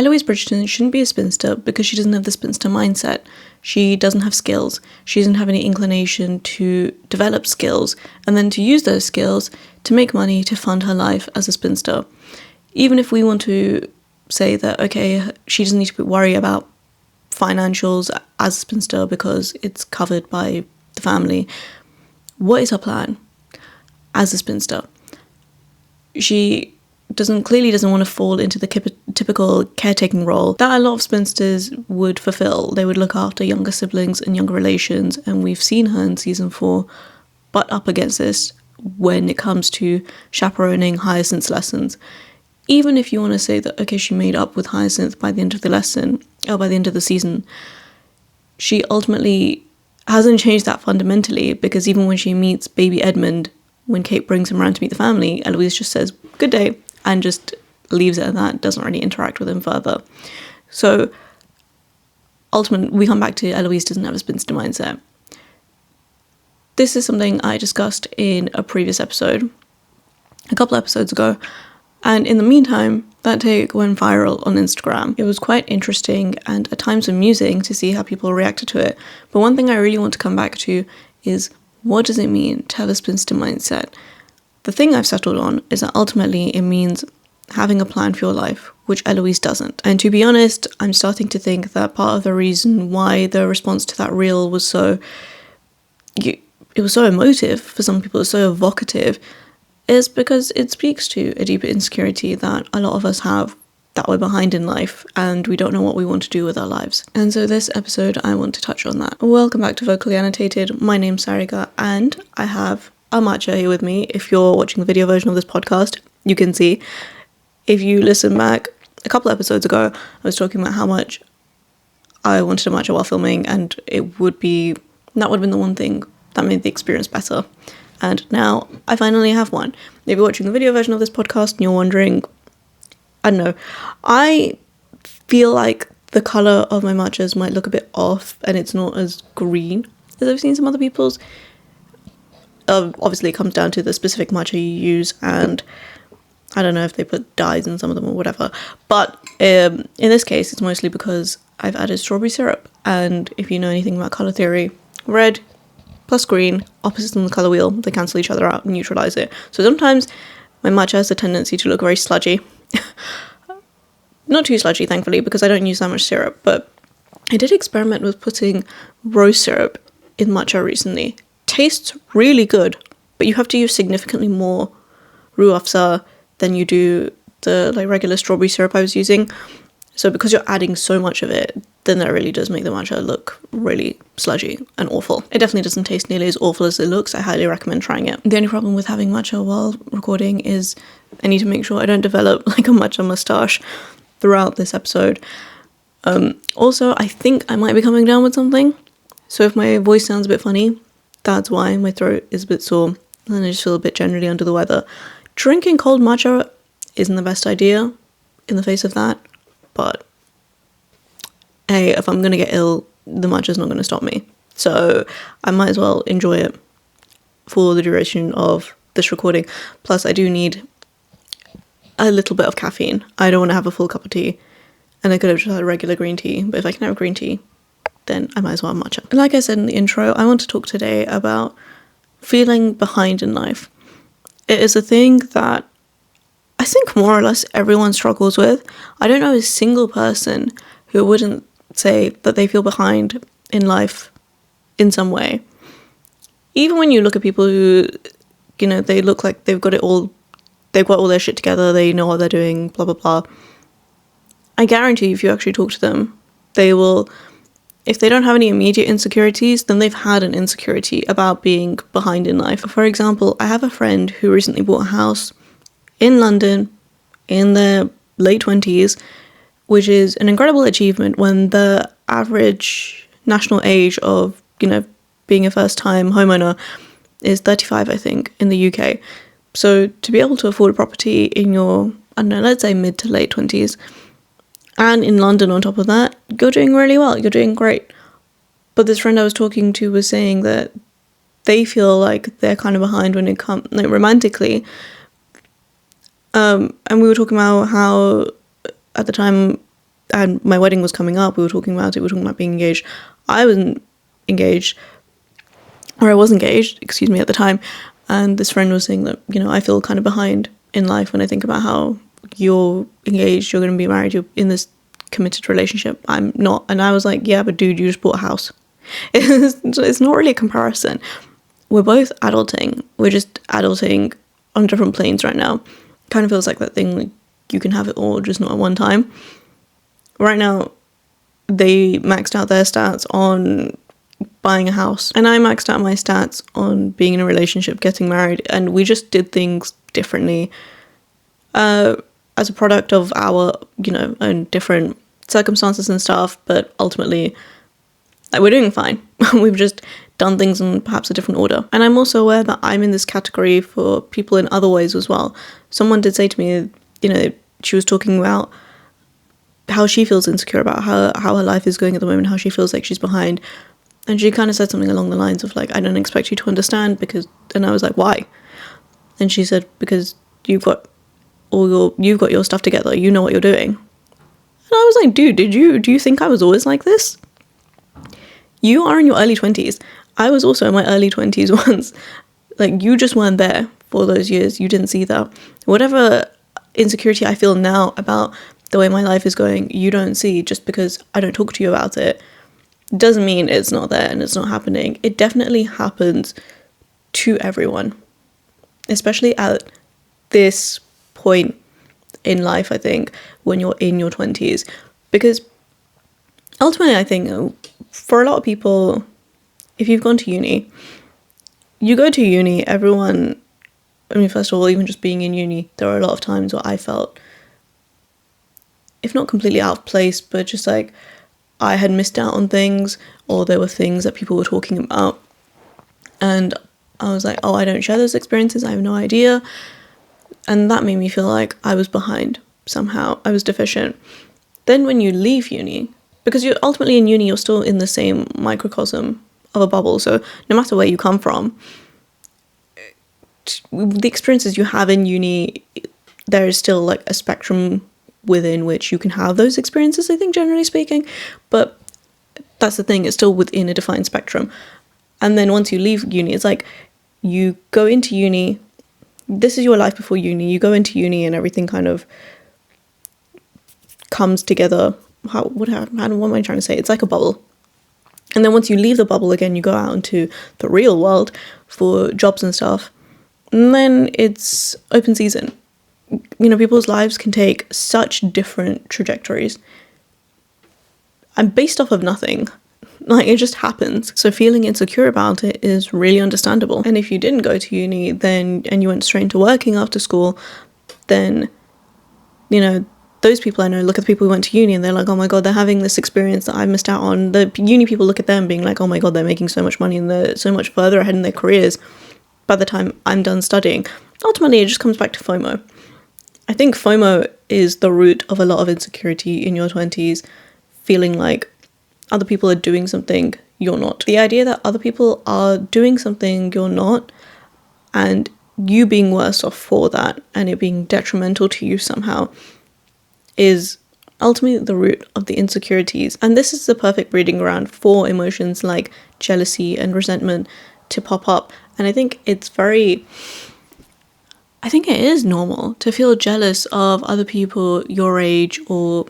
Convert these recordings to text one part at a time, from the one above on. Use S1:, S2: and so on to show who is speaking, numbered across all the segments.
S1: Eloise Bridgerton shouldn't be a spinster because she doesn't have the spinster mindset. She doesn't have skills. She doesn't have any inclination to develop skills and then to use those skills to make money to fund her life as a spinster. Even if we want to say that, okay, she doesn't need to worry about financials as a spinster because it's covered by the family, what is her plan as a spinster? She clearly doesn't want to fall into the typical caretaking role that a lot of spinsters would fulfill. They would look after younger siblings and younger relations, and we've seen her in season 4 butt up against this when it comes to chaperoning Hyacinth's lessons. Even if you want to say that, okay, she made up with Hyacinth by the end of the lesson, or by the end of the season, she ultimately hasn't changed that fundamentally, because even when she meets baby Edmund, when Kate brings him around to meet the family, Eloise just says, good day, and just leaves it at that, doesn't really interact with him further. So ultimately, we come back to Eloise doesn't have a spinster mindset. This is something I discussed in a previous episode, a couple episodes ago, and in the meantime, that take went viral on Instagram. It was quite interesting and at times amusing to see how people reacted to it. But one thing I really want to come back to is, what does it mean to have a spinster mindset? The thing I've settled on is that ultimately it means having a plan for your life, which Eloise doesn't. And to be honest, I'm starting to think that part of the reason why the response to that reel was so emotive for some people, so evocative, is because it speaks to a deeper insecurity that a lot of us have, that we're behind in life and we don't know what we want to do with our lives. And so this episode, I want to touch on that. Welcome back to Vocally Annotated. My name's Sarika, and I have a matcha here with me. If you're watching the video version of this podcast, you can see. If you listen back a couple episodes ago, I was talking about how much I wanted a matcha while filming, and that would have been the one thing that made the experience better. And now I finally have one. If you're watching the video version of this podcast and you're wondering, I don't know, I feel like the colour of my matchas might look a bit off and it's not as green as I've seen some other people's. Obviously it comes down to the specific matcha you use, and I don't know if they put dyes in some of them or whatever. But in this case, it's mostly because I've added strawberry syrup. And if you know anything about colour theory, red plus green, opposites on the colour wheel, they cancel each other out and neutralise it. So sometimes my matcha has a tendency to look very sludgy. Not too sludgy, thankfully, because I don't use that much syrup, but I did experiment with putting rose syrup in matcha recently. Tastes really good, but you have to use significantly more roux afza than you do the regular strawberry syrup I was using. So because you're adding so much of it, then that really does make the matcha look really sludgy and awful. It definitely doesn't taste nearly as awful as it looks. I highly recommend trying it. The only problem with having matcha while recording is I need to make sure I don't develop a matcha mustache throughout this episode. Also, I think I might be coming down with something. So if my voice sounds a bit funny, that's why. My throat is a bit sore and I just feel a bit generally under the weather. Drinking cold matcha isn't the best idea in the face of that, but hey, if I'm going to get ill, the matcha's not going to stop me. So I might as well enjoy it for the duration of this recording. Plus, I do need a little bit of caffeine. I don't want to have a full cup of tea, and I could have just had a regular green tea, but if I can have green tea, then I might as well have matcha. And like I said in the intro, I want to talk today about feeling behind in life. It is a thing that I think more or less everyone struggles with. I don't know a single person who wouldn't say that they feel behind in life in some way. Even when you look at people who, they look like they've got all their shit together, they know what they're doing, blah, blah, blah. I guarantee you, if you actually talk to them, they will, if they don't have any immediate insecurities, then they've had an insecurity about being behind in life. For example, I have a friend who recently bought a house in London in their late 20s, which is an incredible achievement when the average national age of, being a first-time homeowner is 35, I think, in the UK. So to be able to afford a property in your, let's say mid to late 20s, and in London on top of that, you're doing really well, you're doing great. But this friend I was talking to was saying that they feel like they're kind of behind when it comes, romantically. And we were talking about how at the time and my wedding was coming up. We were talking about it. We were talking about being engaged. I wasn't engaged, or I was engaged, excuse me, at the time. And this friend was saying that, you know, I feel kind of behind in life when I think about how you're engaged, you're going to be married, you're in this committed relationship. I'm not. And I was like, yeah, but dude, you just bought a house. It's not really a comparison. We're both adulting. We're just adulting on different planes right now. Kind of feels like that thing, like, you can have it all, just not at one time. Right now, they maxed out their stats on buying a house, and I maxed out my stats on being in a relationship, getting married, and we just did things differently as a product of our, you know, own different circumstances and stuff. But ultimately, like, we're doing fine. We've just done things in perhaps a different order. And I'm also aware that I'm in this category for people in other ways as well. Someone did say to me, you know, she was talking about how she feels insecure about how her life is going at the moment, how she feels like she's behind. And she kind of said something along the lines of like, I don't expect you to understand because, and I was like, why? And she said, because you've got your stuff together, you know what you're doing. And I was like, dude, do you think I was always like this? You are in your early 20s. I was also in my early 20s once. Like, you just weren't there for those years. You didn't see that. Whatever insecurity I feel now about the way my life is going, you don't see just because I don't talk to you about it. Doesn't mean it's not there and it's not happening. It definitely happens to everyone, especially at this point in life, I think, when you're in your 20s. Because ultimately, I think for a lot of people, if you've gone to uni, you go to uni, everyone, I mean, first of all, even just being in uni, there are a lot of times where I felt, if not completely out of place, but just like I had missed out on things, or there were things that people were talking about. And I was like, oh, I don't share those experiences, I have no idea. And that made me feel like I was behind somehow, I was deficient. Then when you leave uni, because you're ultimately in uni, you're still in the same microcosm of a bubble. So no matter where you come from, the experiences you have in uni, there is still like a spectrum within which you can have those experiences, I think, generally speaking. But that's the thing, it's still within a defined spectrum. And then once you leave uni, it's like you go into uni, this is your life before uni, you go into uni and everything kind of comes together. What am I trying to say? It's like a bubble. And then once you leave the bubble again, you go out into the real world for jobs and stuff. And then it's open season. You know, people's lives can take such different trajectories. And based off of nothing. Like, it just happens. So feeling insecure about it is really understandable. And if you didn't go to uni and you went straight into working after school, then, you know, those people I know look at the people who went to uni and they're like, oh my god, they're having this experience that I missed out on. The uni people look at them being like, oh my god, they're making so much money and they're so much further ahead in their careers by the time I'm done studying. Ultimately, it just comes back to FOMO. I think FOMO is the root of a lot of insecurity in your 20s, feeling like other people are doing something you're not. The idea that other people are doing something you're not, and you being worse off for that, and it being detrimental to you somehow, is ultimately the root of the insecurities. And this is the perfect breeding ground for emotions like jealousy and resentment to pop up. And I think it is normal to feel jealous of other people your age or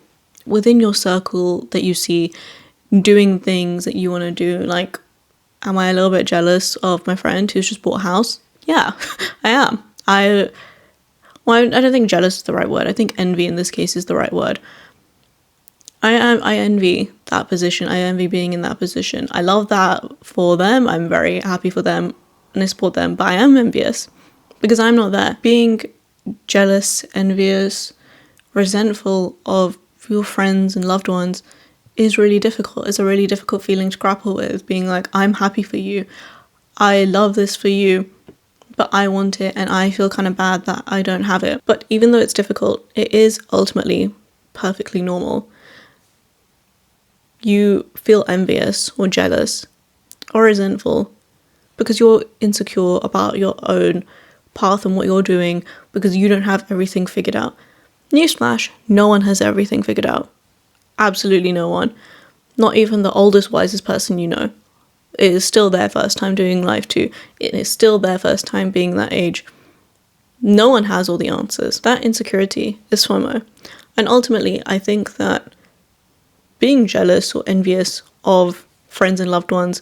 S1: within your circle that you see doing things that you want to do. Like, am I a little bit jealous of my friend who's just bought a house? Yeah, I am. I don't think jealous is the right word. I think envy in this case is the right word. I envy that position. I envy being in that position. I love that for them. I'm very happy for them and I support them, but I am envious because I'm not there. Being jealous, envious, resentful of your friends and loved ones is really difficult. It's a really difficult feeling to grapple with, being like, I'm happy for you. I love this for you, but I want it and I feel kind of bad that I don't have it. But even though it's difficult, it is ultimately perfectly normal. You feel envious or jealous or resentful because you're insecure about your own path and what you're doing because you don't have everything figured out. Newsflash, no one has everything figured out. Absolutely no one. Not even the oldest, wisest person you know. It is still their first time doing life too. It is still their first time being that age. No one has all the answers. That insecurity is FOMO. And ultimately, I think that being jealous or envious of friends and loved ones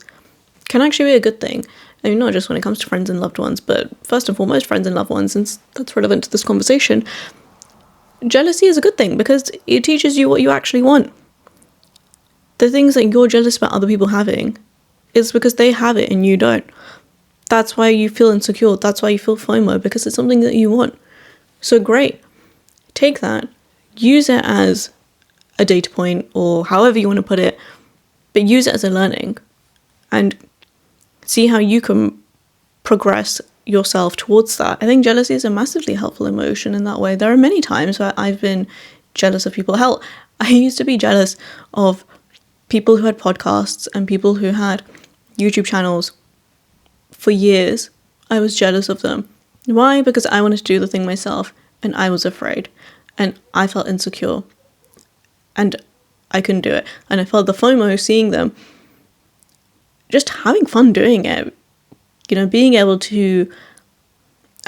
S1: can actually be a good thing. I mean, not just when it comes to friends and loved ones, but first and foremost, friends and loved ones, since that's relevant to this conversation. Jealousy is a good thing because it teaches you what you actually want. The things that you're jealous about other people having is because they have it and you don't. That's why you feel insecure. That's why you feel FOMO, because it's something that you want. So great. Take that. Use it as a data point or however you want to put it, but use it as a learning and see how you can progress yourself towards that. I think jealousy is a massively helpful emotion in that way. There are many times where I've been jealous of people. Hell, I used to be jealous of people who had podcasts and people who had YouTube channels for years. I was jealous of them. Why? Because I wanted to do the thing myself and I was afraid and I felt insecure and I couldn't do it. And I felt the FOMO seeing them just having fun doing it. You know, being able to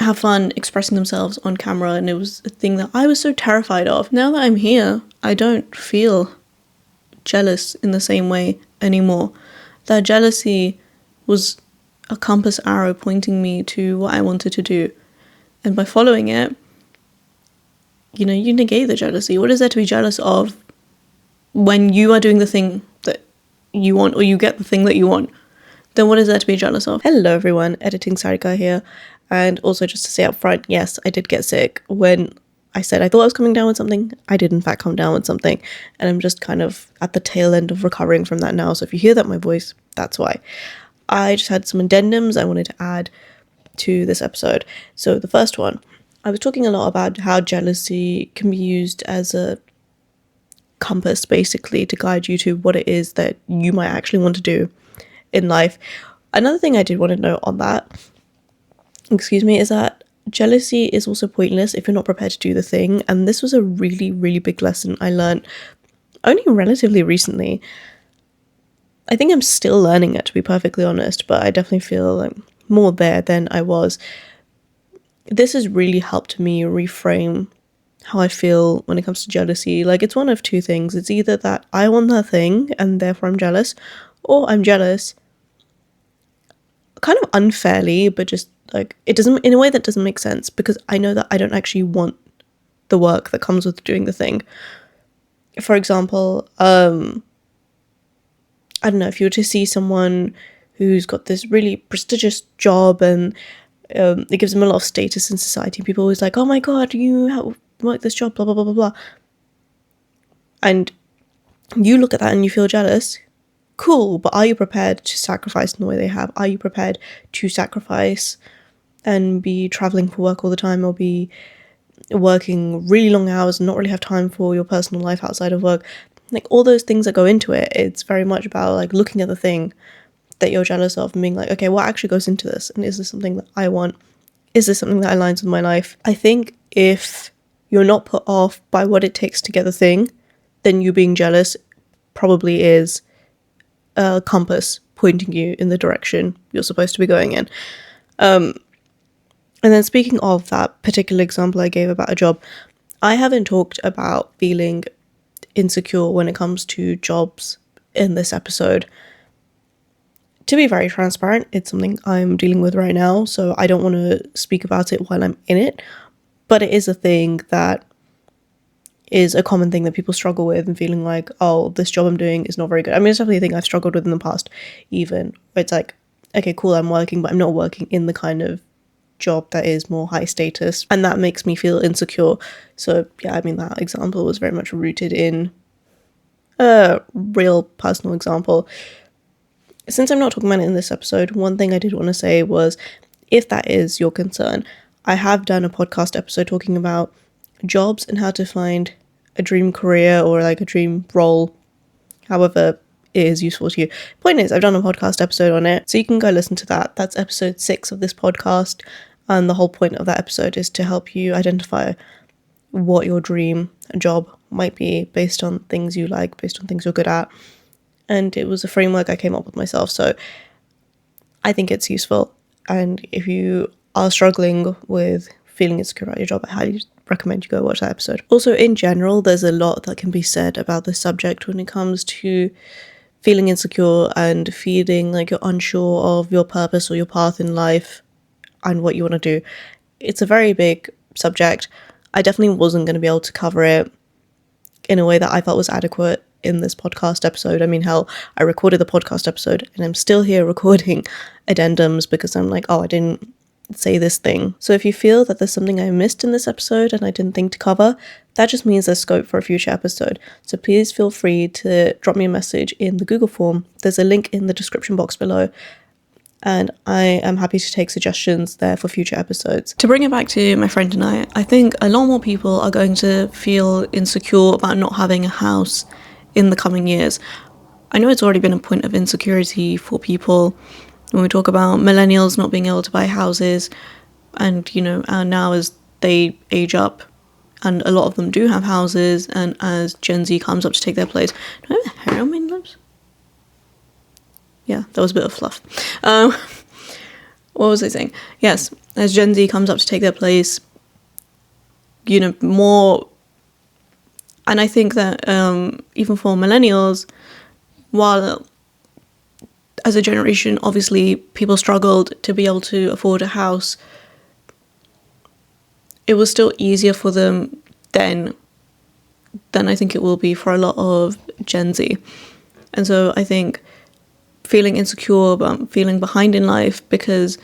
S1: have fun expressing themselves on camera, and it was a thing that I was so terrified of. Now that I'm here, I don't feel jealous in the same way anymore. That jealousy was a compass arrow pointing me to what I wanted to do. And by following it, you know, you negate the jealousy. What is there to be jealous of when you are doing the thing that you want, or you get the thing that you want? Then what is there to be jealous of? Hello everyone, Editing Sarika here. And also just to say up front, yes, I did get sick. When I said I thought I was coming down with something, I did in fact come down with something. And I'm just kind of at the tail end of recovering from that now. So if you hear that in my voice, that's why. I just had some addendums I wanted to add to this episode. So the first one, I was talking a lot about how jealousy can be used as a compass basically to guide you to what it is that you might actually want to do in life. Another thing I did want to note on that, is that jealousy is also pointless if you're not prepared to do the thing. And this was a really, really big lesson I learned only relatively recently. I think I'm still learning it, to be perfectly honest, but I definitely feel like more there than I was. This has really helped me reframe how I feel when it comes to jealousy. Like, it's one of two things. It's either that I want that thing and therefore I'm jealous, or I'm jealous kind of unfairly, but just like it doesn't, in a way that doesn't make sense, because I know that I don't actually want the work that comes with doing the thing. For example, I don't know, if you were to see someone who's got this really prestigious job and it gives them a lot of status in society, people always like, oh my god, you work this job, blah blah blah blah blah, and you look at that and you feel jealous. Cool, but are you prepared to sacrifice in the way they have? Are you prepared to sacrifice and be traveling for work all the time, or be working really long hours and not really have time for your personal life outside of work? Like, all those things that go into it, it's very much about like looking at the thing that you're jealous of and being like, okay, what actually goes into this? And is this something that I want? Is this something that aligns with my life? I think if you're not put off by what it takes to get the thing, then you being jealous probably is a compass pointing you in the direction you're supposed to be going in. And then speaking of that particular example I gave about a job, I haven't talked about feeling insecure when it comes to jobs in this episode. To be very transparent, it's something I'm dealing with right now, so I don't want to speak about it while I'm in it, but it is a thing that is a common thing that people struggle with, and feeling like, oh, this job I'm doing is not very good. I mean, it's definitely a thing I've struggled with in the past, even. It's like, okay, cool, I'm working, but I'm not working in the kind of job that is more high status, and that makes me feel insecure. So yeah, I mean, that example was very much rooted in a real personal example. Since I'm not talking about it in this episode, one thing I did want to say was, if that is your concern, I have done a podcast episode talking about jobs and how to find a dream career or like a dream role, however it is useful to you. Point is, I've done a podcast episode on it, so you can go listen to that. That's episode 6 of this podcast, and the whole point of that episode is to help you identify what your dream job might be based on things you like, based on things you're good at. And it was a framework I came up with myself. So I think it's useful. And if you are struggling with feeling insecure about your job, I highly recommend you go watch that episode. Also, in general, there's a lot that can be said about this subject when it comes to feeling insecure and feeling like you're unsure of your purpose or your path in life and what you want to do. It's a very big subject. I definitely wasn't going to be able to cover it in a way that I felt was adequate in this podcast episode. I mean, hell, I recorded the podcast episode and I'm still here recording addendums because I'm like, oh, I didn't say this thing. So if you feel that there's something I missed in this episode and I didn't think to cover, that just means there's scope for a future episode. So please feel free to drop me a message in the Google form. There's a link in the description box below, and I am happy to take suggestions there for future episodes. To bring it back to my friend and I think a lot more people are going to feel insecure about not having a house in the coming years. I know it's already been a point of insecurity for people when we talk about millennials not being able to buy houses, and now as they age up and a lot of them do have houses, and as Gen Z comes up to take their place. Do I have hair on my lips? Yeah, that was a bit of fluff. What was I saying? Yes, as Gen Z comes up to take their place, more. And I think that even for millennials, while as a generation, obviously, people struggled to be able to afford a house, it was still easier for them then than I think it will be for a lot of Gen Z. And so I think feeling insecure about feeling behind in life because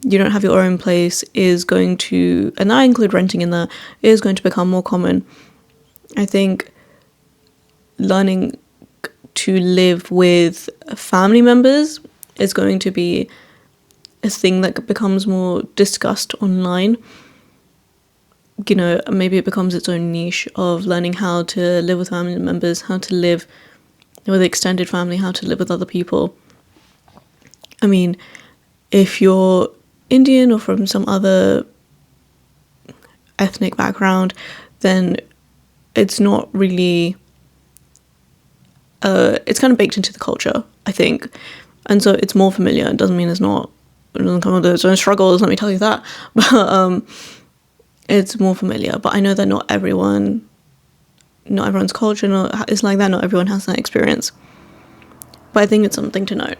S1: you don't have your own place is going to, and I include renting in that, is going to become more common. I think learning to live with family members is going to be a thing that becomes more discussed online. Maybe it becomes its own niche of learning how to live with family members, how to live with extended family, how to live with other people. I mean, if you're Indian or from some other ethnic background, then it's not really it's kind of baked into the culture, I think, and so it's more familiar. It doesn't mean it doesn't come with its own struggles, let me tell you that, but it's more familiar. But I know that not everyone's culture is like that, not everyone has that experience, but I think it's something to note.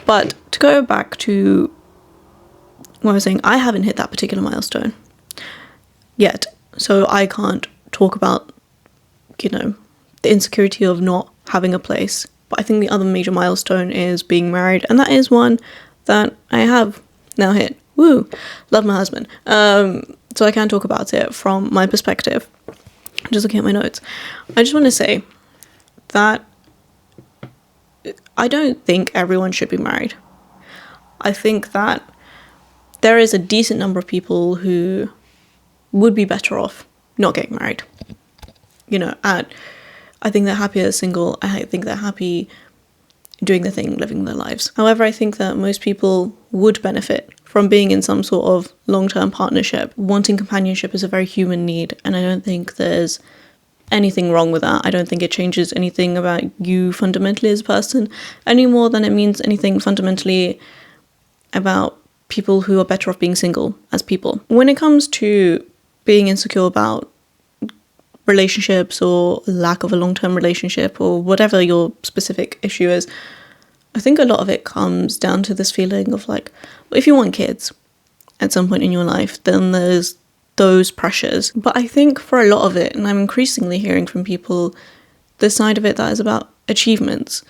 S1: But to go back to what I was saying, I haven't hit that particular milestone yet, so I can't talk about the insecurity of not having a place. But I think the other major milestone is being married, and that is one that I have now hit. Woo! Love my husband. So I can talk about it from my perspective. Just looking at my notes, I just want to say that I don't think everyone should be married. I think that there is a decent number of people who would be better off not getting married. I think they're happier single. I think they're happy doing their thing, living their lives. However, I think that most people would benefit from being in some sort of long-term partnership. Wanting companionship is a very human need, and I don't think there's anything wrong with that. I don't think it changes anything about you fundamentally as a person, any more than it means anything fundamentally about people who are better off being single as people. When it comes to being insecure about relationships or lack of a long-term relationship or whatever your specific issue is, I think a lot of it comes down to this feeling of like, if you want kids at some point in your life, then there's those pressures. But I think for a lot of it, and I'm increasingly hearing from people the side of it that is about achievements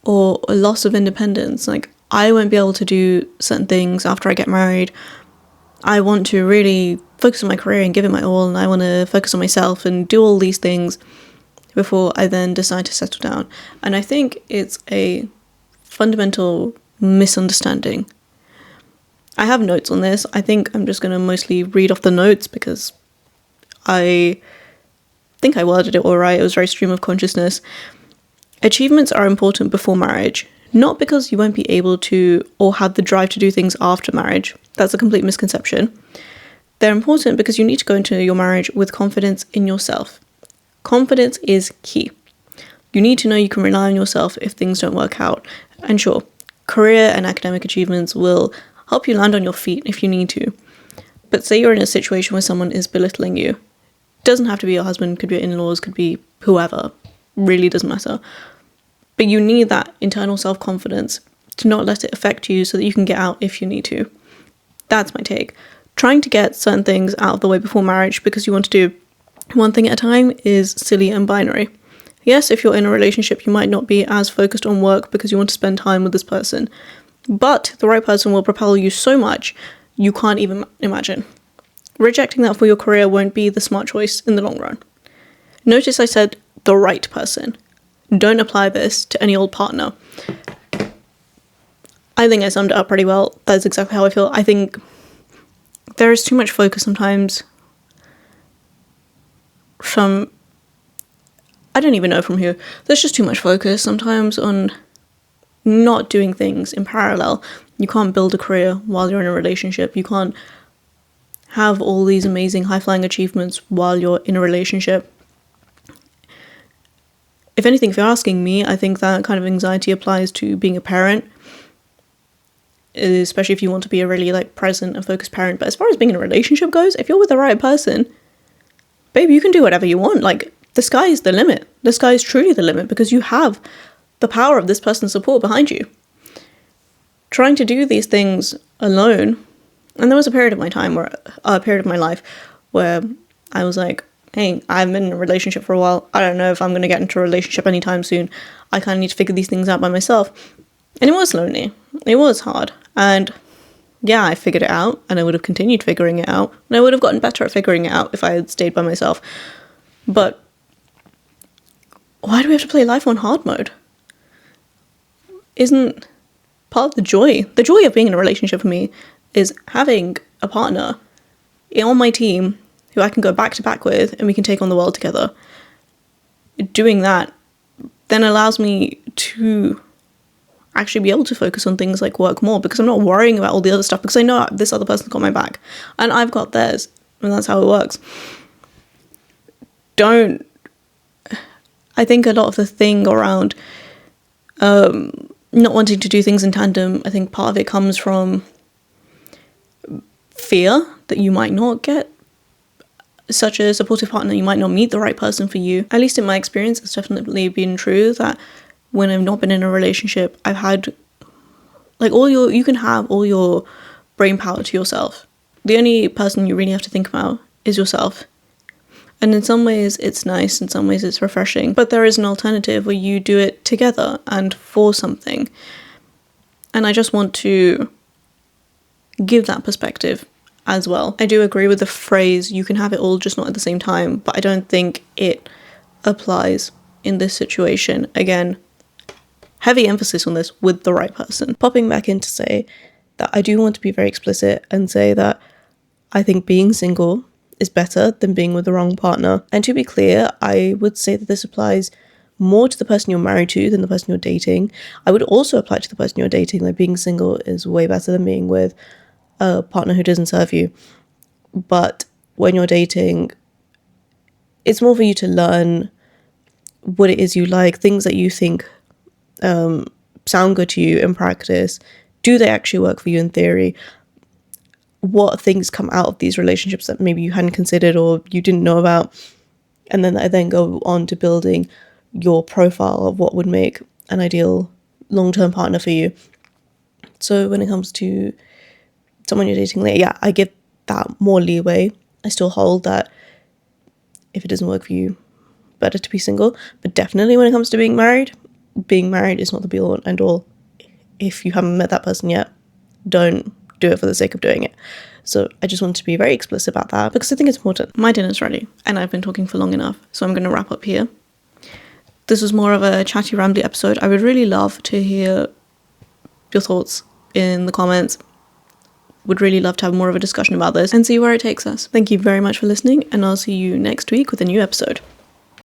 S1: or a loss of independence. Like, I won't be able to do certain things after I get married. I want to really focus on my career and give it my all, and I want to focus on myself and do all these things before I then decide to settle down. And I think it's a fundamental misunderstanding. I have notes on this. I think I'm just going to mostly read off the notes because I think I worded it all right. It was very stream of consciousness. Achievements are important before marriage, not because you won't be able to or have the drive to do things after marriage. That's a complete misconception. They're important because you need to go into your marriage with confidence in yourself. Confidence is key. You need to know you can rely on yourself if things don't work out. And sure, career and academic achievements will help you land on your feet if you need to. But say you're in a situation where someone is belittling you. It doesn't have to be your husband, could be your in-laws, could be whoever. Really doesn't matter. But you need that internal self-confidence to not let it affect you so that you can get out if you need to. That's my take. Trying to get certain things out of the way before marriage because you want to do one thing at a time is silly and binary. Yes, if you're in a relationship, you might not be as focused on work because you want to spend time with this person. But the right person will propel you so much you can't even imagine. Rejecting that for your career won't be the smart choice in the long run. Notice I said the right person. Don't apply this to any old partner. I think I summed it up pretty well. That's exactly how I feel. I think there is too much focus sometimes from, I don't even know from who. There's just too much focus sometimes on not doing things in parallel. You can't build a career while you're in a relationship. You can't have all these amazing high-flying achievements while you're in a relationship. If anything, if you're asking me, I think that kind of anxiety applies to being a parent, especially if you want to be a really present and focused parent. But as far as being in a relationship goes, if you're with the right person, babe, you can do whatever you want. The sky is the limit. The sky is truly the limit because you have the power of this person's support behind you. Trying to do these things alone, and there was a period of my life where I was like, hey, I've been in a relationship for a while. I don't know if I'm going to get into a relationship anytime soon. I kind of need to figure these things out by myself. And it was lonely. It was hard. And yeah, I figured it out, and I would have continued figuring it out, and I would have gotten better at figuring it out if I had stayed by myself. But why do we have to play life on hard mode? Isn't part of the joy of being in a relationship for me is having a partner on my team who I can go back to back with and we can take on the world together. Doing that then allows me to actually be able to focus on things like work more because I'm not worrying about all the other stuff because I know this other person's got my back and I've got theirs, and that's how it works. I think a lot of the thing around not wanting to do things in tandem, I think part of it comes from fear that you might not get such a supportive partner, you might not meet the right person for you. At least in my experience, it's definitely been true that when I've not been in a relationship, I've had you can have all your brain power to yourself. The only person you really have to think about is yourself. And in some ways it's nice, in some ways it's refreshing, but there is an alternative where you do it together and for something. And I just want to give that perspective as well. I do agree with the phrase, you can have it all, just not at the same time, but I don't think it applies in this situation. Again, heavy emphasis on this with the right person. Popping back in to say that I do want to be very explicit and say that I think being single is better than being with the wrong partner. And to be clear, I would say that this applies more to the person you're married to than the person you're dating. I would also apply to the person you're dating, being single is way better than being with a partner who doesn't serve you. But when you're dating, it's more for you to learn what it is you like, things that you think sound good to you in practice. Do they actually work for you in theory? What things come out of these relationships that maybe you hadn't considered or you didn't know about? And then I then go on to building your profile of what would make an ideal long-term partner for you. So when it comes to someone you're dating later, yeah, I give that more leeway. I still hold that if it doesn't work for you, better to be single. But definitely when it comes to being married is not the be-all and end-all. If you haven't met that person yet, don't do it for the sake of doing it. So I just want to be very explicit about that because I think it's important. My dinner's ready and I've been talking for long enough, so I'm going to wrap up here. This was more of a chatty, rambly episode. I would really love to hear your thoughts in the comments. Would really love to have more of a discussion about this and see where it takes us. Thank you very much for listening, and I'll see you next week with a new episode.